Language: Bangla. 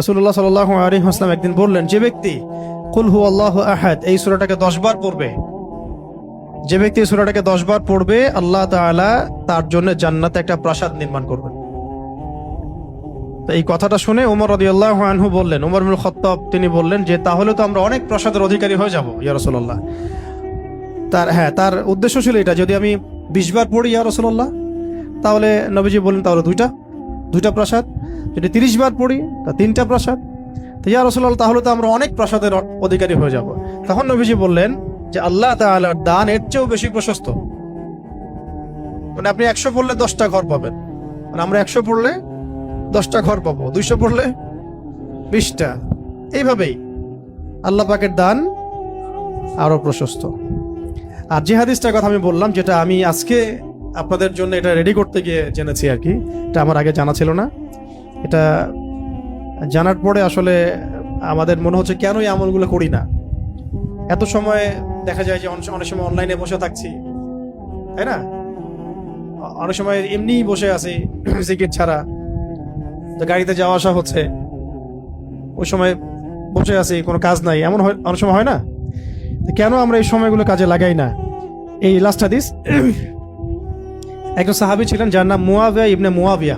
রাসূলুল্লাহ সাল্লাল্লাহু আলাইহি ওয়াসাল্লাম একদিন বললেন, যে ব্যক্তি কুল হুয়াল্লাহু আহাদ এই সূরাটাকে 10 বার পড়বে, যে ব্যক্তি এই সূরাটাকে 10 বার পড়বে, আল্লাহ তাআলা তার জন্য জান্নাতে একটা প্রাসাদ নির্মাণ করবেন। তো এই কথাটা শুনে ওমর রাদিয়াল্লাহু আনহু বললেন, ওমর ইবনুল খাত্তাব তিনি বললেন যে তাহলে তো আমরা অনেক প্রাসাদের অধিকারী হয়ে যাব ইয়া রাসূলুল্লাহ। তার উদ্দেশ্য ছিল এটা, যদি আমি 20 বার পড়ি ইয়া রাসূলুল্লাহ, তাহলে নবীজি বললেন তাহলে দুইটা প্রাসাদ, যদি 30 বার পড়ি তা 3টা প্রাসাদ। তো ইয়া রাসূলুল্লাহ তাহলে তো আমরা অনেক প্রাসাদের অধিকারী হয়ে যাব। তখন নবীজি বললেন যে আল্লাহ তাআলার দান এর চেয়েও বেশি প্রশস্ত। মানে আপনি 100 পড়লে 10টা ঘর পাবেন, মানে আমরা 100 পড়লে 10টা ঘর পাবো, 200 পড়লে 20টা। এইভাবেই আল্লাহ পাকের দান আরো প্রশস্ত। আর যে হাদিসটার কথা আমি বললাম, যেটা আমি আজকে আপনাদের জন্য এটা রেডি করতে গিয়ে জেনেছি আর কি, এটা আমার আগে জানা ছিল না। এটা জানার পরে আসলে আমাদের মনে হচ্ছে কেন এই আমলগুলো করি না। এত সময় দেখা যায় যে অনেক সময় অনলাইনে বসে থাকছি, তাই না? অনেক সময় এমনি বসে আছি জিকির ছাড়া, তো গাড়িতে যাওয়া আসা হচ্ছে, ওই সময় বসে আছি, কোনো কাজ নাই, এমন অনেক সময় হয় না? কেন আমরা এই সময়গুলো কাজে লাগাই না? এই লাস্ট হাদিস, একজন সাহাবী ছিলেন যার নাম মুয়াবিয়া ইবনে মুয়াবিয়া।